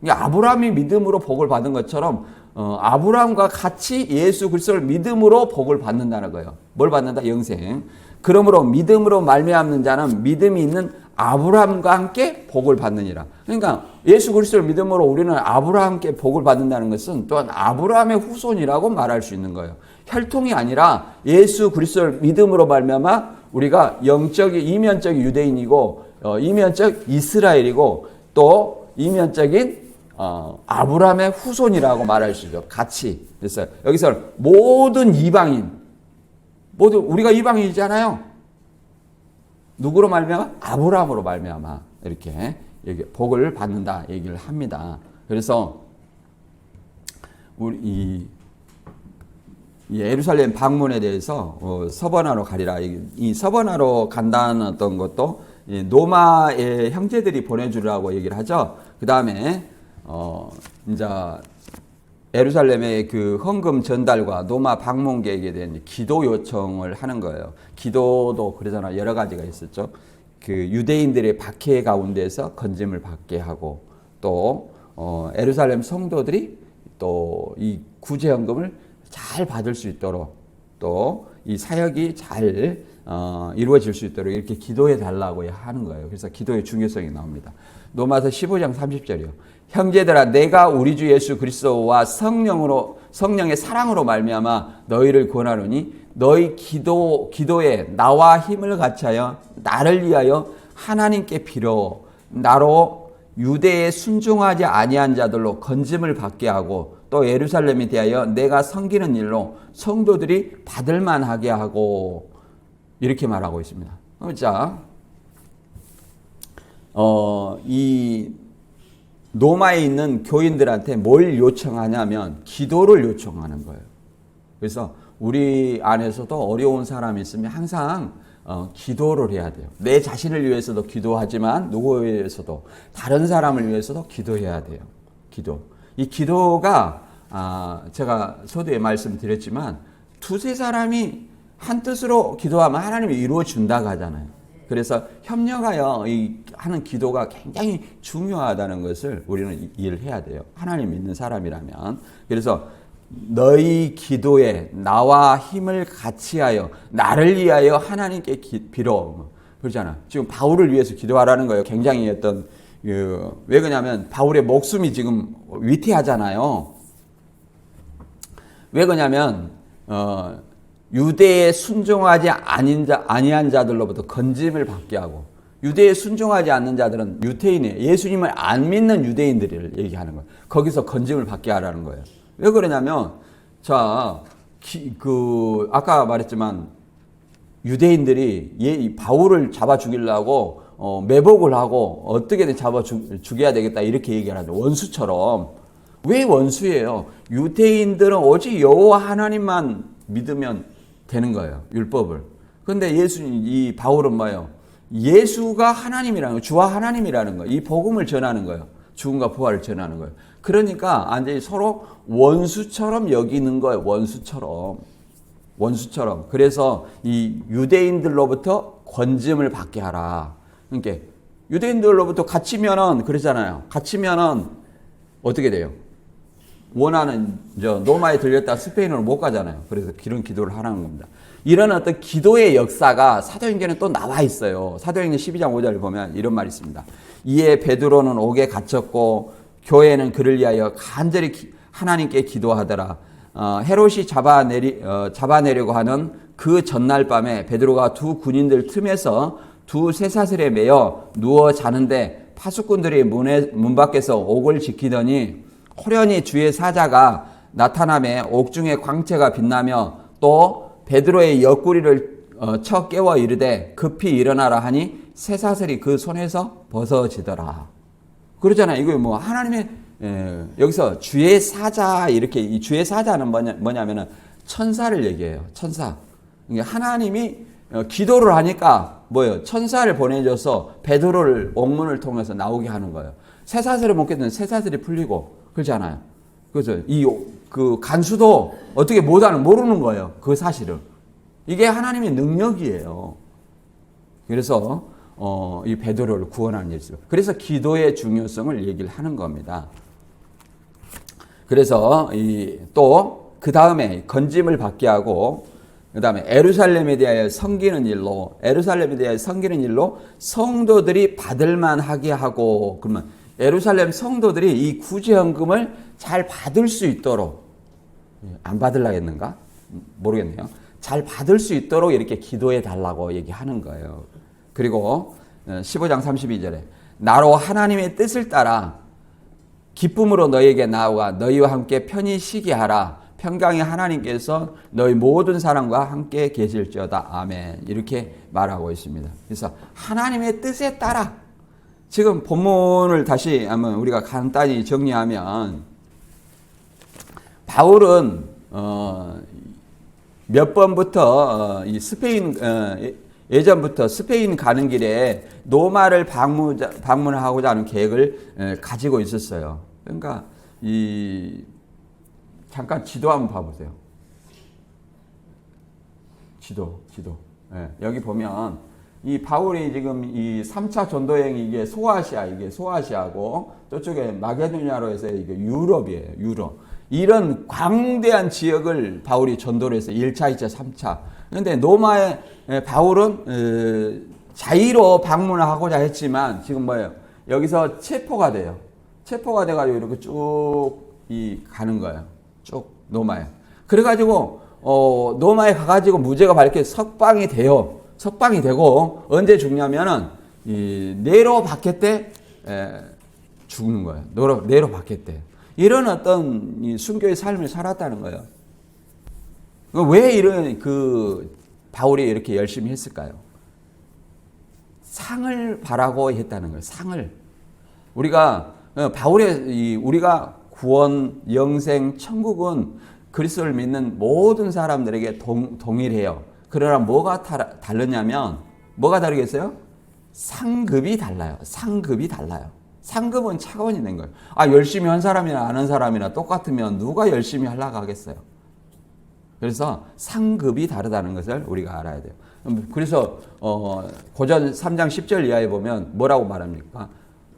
아브라함이 믿음으로 복을 받은 것처럼 아브라함과 같이 예수 그리스도를 믿음으로 복을 받는다는 거예요. 뭘 받는다? 영생. 그러므로 믿음으로 말미암는 자는 믿음이 있는 아브라함과 함께 복을 받느니라. 그러니까 예수 그리스도를 믿음으로 우리는 아브라함께 복을 받는다는 것은 또한 아브라함의 후손이라고 말할 수 있는 거예요. 혈통이 아니라 예수 그리스도를 믿음으로 말미암아 우리가 영적인 이면적인 유대인이고 이면적 이스라엘이고 또 이면적인 아브라함의 후손이라고 말할 수 있죠. 같이. 그래서 여기서 모든 이방인 모두 우리가 이방인이잖아요. 누구로 말미암아? 아브라함으로 말미암아 이렇게 복을 받는다 얘기를 합니다. 그래서 우리 예루살렘 방문에 대해서 서번하러 가리라. 이 서번하러 간다는 어떤 것도 노마의 형제들이 보내주라고 얘기를 하죠. 그 다음에 이제 예루살렘의 그 헌금 전달과 노마 방문 계획에 대한 기도 요청을 하는 거예요. 기도도 그러잖아. 여러 가지가 있었죠. 그 유대인들의 박해 가운데서 건짐을 받게 하고 또 예루살렘 성도들이 또 이 구제헌금을 잘 받을 수 있도록 또 이 사역이 잘 이루어질 수 있도록 이렇게 기도해 달라고 하는 거예요. 그래서 기도의 중요성이 나옵니다. 로마서 15장 30절이요. 형제들아 내가 우리 주 예수 그리스도와 성령의 사랑으로 말미암아 너희를 권하노니 너희 기도에 나와 힘을 같이하여 나를 위하여 하나님께 빌어 나로 유대에 순종하지 아니한 자들로 건짐을 받게 하고 또 예루살렘에 대하여 내가 섬기는 일로 성도들이 받을 만하게 하고 이렇게 말하고 있습니다. 자, 이 로마에 있는 교인들한테 뭘 요청하냐면 기도를 요청하는 거예요. 그래서 우리 안에서도 어려운 사람이 있으면 항상 기도를 해야 돼요. 내 자신을 위해서도 기도하지만 누구에 위해서도 다른 사람을 위해서도 기도해야 돼요. 기도. 이 기도가 제가 서두에 말씀드렸지만 두세 사람이 한 뜻으로 기도하면 하나님이 이루어 준다고 하잖아요. 그래서 협력하여 하는 기도가 굉장히 중요하다는 것을 우리는 이해를 해야 돼요. 하나님 믿는 사람이라면. 그래서 너희 기도에 나와 힘을 같이하여 나를 위하여 하나님께 빌어 그러잖아. 지금 바울을 위해서 기도하라는 거예요. 굉장히 왜 그러냐면 바울의 목숨이 지금 위태하잖아요. 왜 그러냐면 유대에 순종하지 아니한 자들로부터 건짐을 받게 하고 유대에 순종하지 않는 자들은 유태인이에요. 예수님을 안 믿는 유대인들을 얘기하는 거예요. 거기서 건짐을 받게 하라는 거예요. 왜 그러냐면 아까 말했지만 유대인들이 바울을 잡아 죽이려고 매복을 하고 어떻게든 잡아 죽여야 되겠다 이렇게 얘기를 하죠. 원수처럼. 왜 원수예요? 유대인들은 오직 여호와 하나님만 믿으면 되는 거예요. 율법을. 근데 이 바울은 뭐예요? 예수가 하나님이라는 거예요. 주와 하나님이라는 거예요. 이 복음을 전하는 거예요. 죽음과 부활을 전하는 거예요. 그러니까 완전히 서로 원수처럼 여기는 거예요. 원수처럼. 그래서 이 유대인들로부터 건짐을 받게 하라. 그러니까 유대인들로부터 갇히면은 그러잖아요. 갇히면은 어떻게 돼요? 원하는 로마에 들렸다 스페인으로 못 가잖아요. 그래서 그런 기도를 하라는 겁니다. 이런 어떤 기도의 역사가 사도행전에 또 나와 있어요. 사도행전 12장 5절을 보면 이런 말이 있습니다. 이에 베드로는 옥에 갇혔고 교회는 그를 위하여 간절히 하나님께 기도하더라. 헤롯이 잡아내려고 하는 그 전날 밤에 베드로가 두 군인들 틈에서 두 쇠사슬에 매여 누워 자는데 파수꾼들이 문 밖에서 옥을 지키더니 호련히 주의 사자가 나타나매 옥중에 광채가 빛나며 또 베드로의 옆구리를 쳐 깨워 이르되 급히 일어나라 하니 쇠사슬이 그 손에서 벗어지더라. 그러잖아요. 이거 뭐 하나님의 여기서 주의 사자 이렇게 이 주의 사자는 뭐냐면은 천사를 얘기해요. 천사. 그러니까 하나님이 기도를 하니까 뭐예요? 천사를 보내줘서 베드로를 옥문을 통해서 나오게 하는 거예요. 쇠사슬을 묶겠는데 쇠사슬이 풀리고 그렇잖아요. 그래서 그 간수도 어떻게 모르는 거예요. 그 사실을. 이게 하나님의 능력이에요. 그래서 이 베드로를 구원하는 일이죠. 그래서 기도의 중요성을 얘기를 하는 겁니다. 그래서 또 그 다음에 건짐을 받게 하고 그 다음에 예루살렘에 대하여 섬기는 일로 성도들이 받을 만하게 하고 그러면 예루살렘 성도들이 이 구제헌금을 잘 받을 수 있도록 안 받으려겠는가? 모르겠네요. 잘 받을 수 있도록 이렇게 기도해 달라고 얘기하는 거예요. 그리고 15장 32절에 나로 하나님의 뜻을 따라 기쁨으로 너희에게 나아가 너희와 함께 편히 쉬게 하라. 평강의 하나님께서 너희 모든 사람과 함께 계실지어다. 아멘. 이렇게 말하고 있습니다. 그래서 하나님의 뜻에 따라 지금 본문을 다시 한번 우리가 간단히 정리하면 바울은 몇 번부터 이 스페인 예전부터 스페인 가는 길에 노마를 방문하고자 하는 계획을 가지고 있었어요. 그러니까 잠깐 지도 한번 봐보세요. 지도. 여기 보면 이 바울이 지금 이 3차 전도여행이 이게 소아시아고 저쪽에 마게도냐로 해서 이게 유럽이에요. 유럽. 이런 광대한 지역을 바울이 전도를 했어요. 1차, 2차, 3차. 그런데 로마에 바울은 자의로 방문을 하고자 했지만 지금 뭐예요? 여기서 체포가 돼요. 체포가 돼가지고 이렇게 쭉 가는 거예요. 쭉 로마에. 그래가지고 로마에 가가지고 무죄가 밝게 석방이 돼요. 석방이 되고 언제 죽냐면은 이 네로 박해 때 죽는 거예요. 네로 박해 때. 이런 어떤 이 순교의 삶을 살았다는 거예요. 왜 이런 바울이 이렇게 열심히 했을까요? 상을 바라고 했다는 거예요. 상을. 우리가 우리가 구원, 영생, 천국은 그리스도를 믿는 모든 사람들에게 동일해요. 그러나 뭐가 다르냐면 뭐가 다르겠어요? 상급이 달라요. 상급이 달라요. 상급은 차원이 있는 거예요. 열심히 한 사람이나 안 한 사람이나 똑같으면 누가 열심히 하려고 하겠어요. 그래서 상급이 다르다는 것을 우리가 알아야 돼요. 그래서 고전 3장 10절 이하에 보면 뭐라고 말합니까?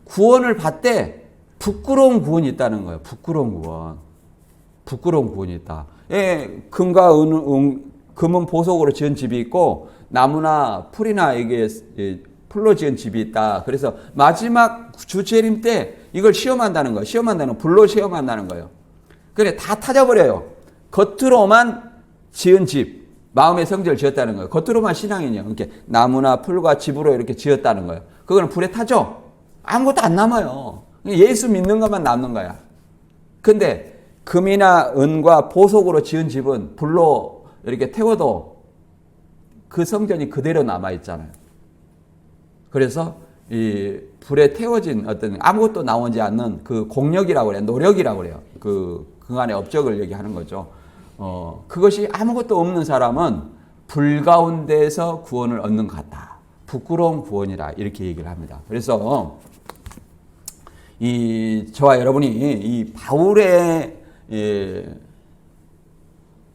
구원을 받되 부끄러운 구원이 있다는 거예요. 부끄러운 구원. 부끄러운 구원이 있다. 금과 금은 보석으로 지은 집이 있고 나무나 풀이나 이게 풀로 지은 집이 있다. 그래서 마지막 주재림 때 이걸 시험한다는 거예요. 시험한다는 불로 시험한다는 거예요. 그래 다 타져버려요. 겉으로만 지은 집, 마음의 성전을 지었다는 거예요. 겉으로만 신앙이냐. 이렇게 나무나 풀과 집으로 이렇게 지었다는 거예요. 그거는 불에 타죠. 아무것도 안 남아요. 예수 믿는 것만 남는 거야. 근데 금이나 은과 보석으로 지은 집은 불로 이렇게 태워도 그 성전이 그대로 남아 있잖아요. 그래서 이 불에 태워진 어떤 아무것도 나오지 않는 그 공력이라고 그래요. 노력이라고 그래요. 그간의 업적을 얘기하는 거죠. 그것이 아무것도 없는 사람은 불 가운데서 구원을 얻는 것 같다. 부끄러운 구원이라 이렇게 얘기를 합니다. 그래서 저와 여러분이 이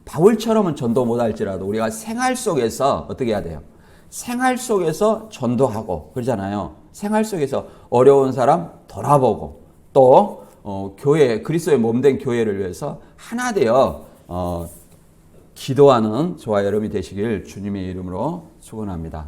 바울처럼은 전도 못할지라도 우리가 생활 속에서 어떻게 해야 돼요? 생활 속에서 전도하고 그러잖아요. 생활 속에서 어려운 사람 돌아보고 또 교회 그리스도의 몸된 교회를 위해서 하나 되어 기도하는 저와 여러분이 되시길 주님의 이름으로 축원합니다.